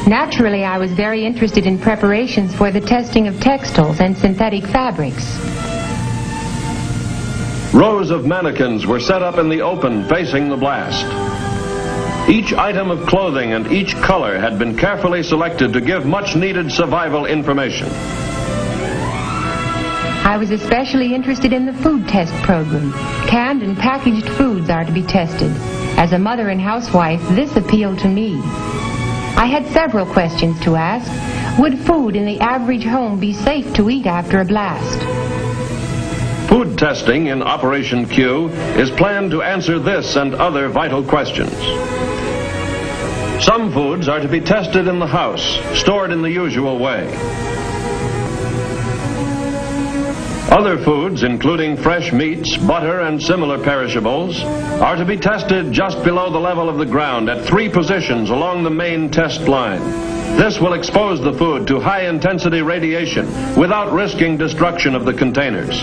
Naturally, I was very interested in preparations for the testing of textiles and synthetic fabrics. Rows of mannequins were set up in the open facing the blast. Each item of clothing and each color had been carefully selected to give much needed survival information. I was especially interested in the food test program. Canned and packaged foods are to be tested. As a mother and housewife, this appealed to me. I had several questions to ask. Would food in the average home be safe to eat after a blast? Food testing in Operation Q is planned to answer this and other vital questions. Some foods are to be tested in the house, stored in the usual way. Other foods, including fresh meats, butter, and similar perishables, are to be tested just below the level of the ground at 3 positions along the main test line. This will expose the food to high-intensity radiation without risking destruction of the containers.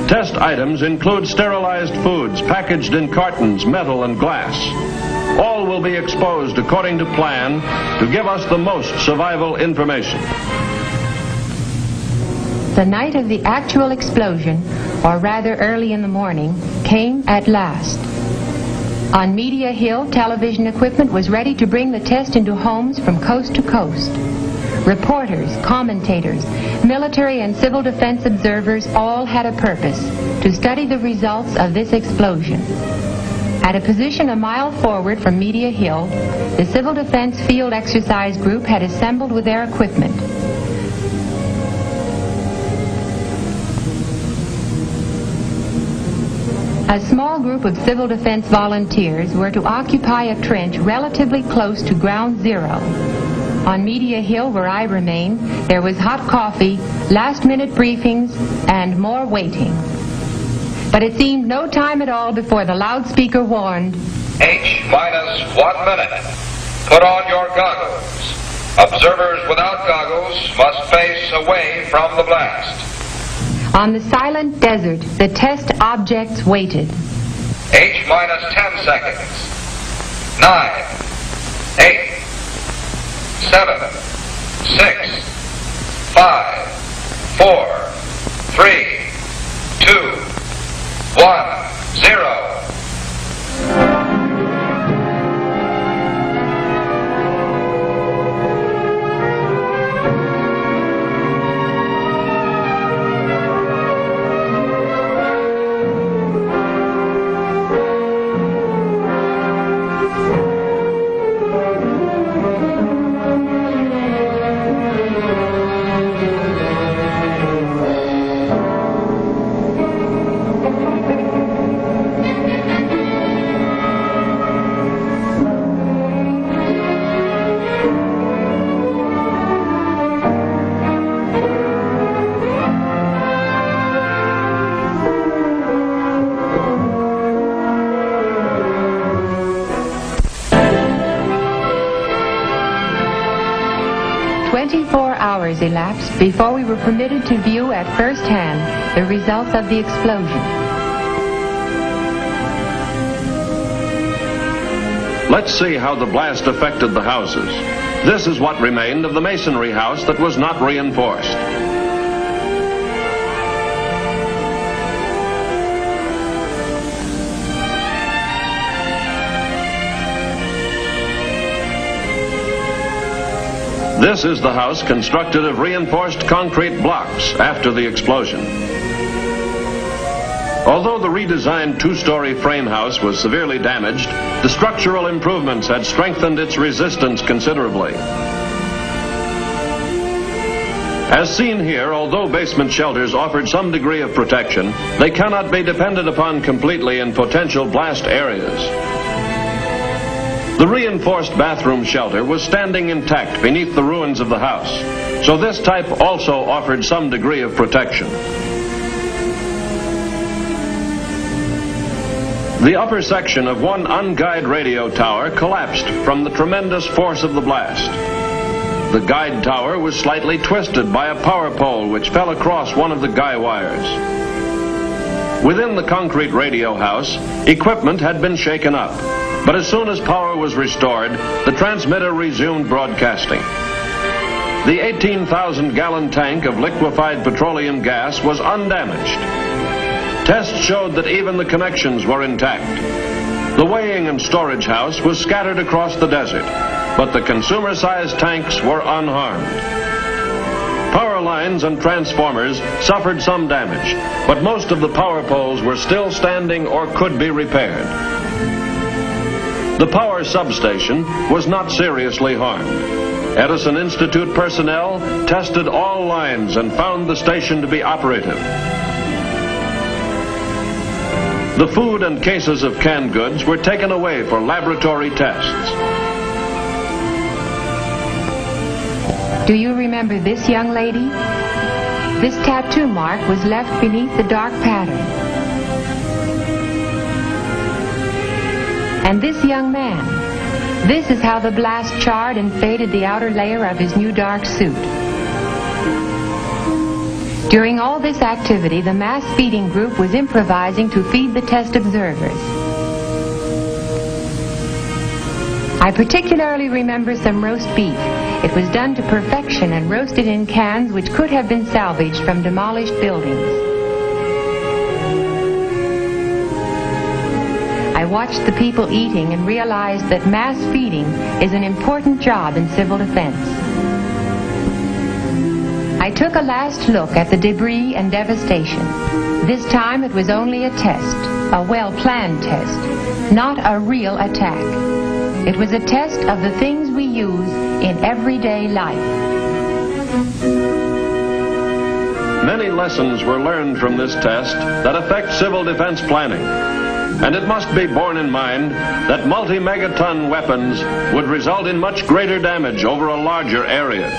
Test items include sterilized foods packaged in cartons, metal, and glass. All will be exposed according to plan to give us the most survival information. The night of the actual explosion, or rather early in the morning, came at last. On Media Hill, television equipment was ready to bring the test into homes from coast to coast. Reporters, commentators, military and civil defense observers all had a purpose: to study the results of this explosion. At a position a mile forward from Media Hill, the Civil Defense Field Exercise Group had assembled with their equipment. A small group of civil defense volunteers were to occupy a trench relatively close to ground zero. On Media Hill, where I remained, there was hot coffee, last-minute briefings, and more waiting. But it seemed no time at all before the loudspeaker warned, H-minus 1 minute. Put on your goggles. Observers without goggles must face away from the blast. On the silent desert, the test objects waited. H-minus 10 seconds. 9, 8, 7, 6, 5, 4, 3, 2, 1, 0. Elapsed before we were permitted to view at first hand the results of the explosion. Let's see how the blast affected the houses. This is what remained of the masonry house that was not reinforced. This is the house constructed of reinforced concrete blocks after the explosion. Although the redesigned 2-story frame house was severely damaged, the structural improvements had strengthened its resistance considerably. As seen here, although basement shelters offered some degree of protection, they cannot be depended upon completely in potential blast areas. The reinforced bathroom shelter was standing intact beneath the ruins of the house, so this type also offered some degree of protection. The upper section of one unguided radio tower collapsed from the tremendous force of the blast. The guide tower was slightly twisted by a power pole which fell across one of the guy wires. Within the concrete radio house, equipment had been shaken up. But as soon as power was restored, the transmitter resumed broadcasting. The 18,000-gallon tank of liquefied petroleum gas was undamaged. Tests showed that even the connections were intact. The weighing and storage house was scattered across the desert, but the consumer-sized tanks were unharmed. Power lines and transformers suffered some damage, but most of the power poles were still standing or could be repaired. The power substation was not seriously harmed. Edison Institute personnel tested all lines and found the station to be operative. The food and cases of canned goods were taken away for laboratory tests. Do you remember this young lady? This tattoo mark was left beneath the dark pattern. And this young man, this is how the blast charred and faded the outer layer of his new dark suit. During all this activity, the mass feeding group was improvising to feed the test observers. I particularly remember some roast beef. It was done to perfection and roasted in cans which could have been salvaged from demolished buildings. I watched the people eating and realized that mass feeding is an important job in civil defense. I took a last look at the debris and devastation. This time it was only a test, a well-planned test, not a real attack. It was a test of the things we use in everyday life. Many lessons were learned from this test that affect civil defense planning. And it must be borne in mind that multi-megaton weapons would result in much greater damage over a larger area.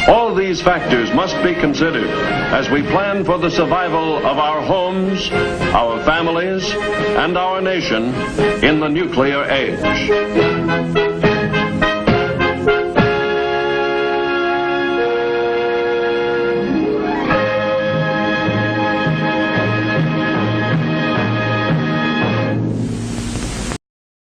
All these factors must be considered as we plan for the survival of our homes, our families, and our nation in the nuclear age.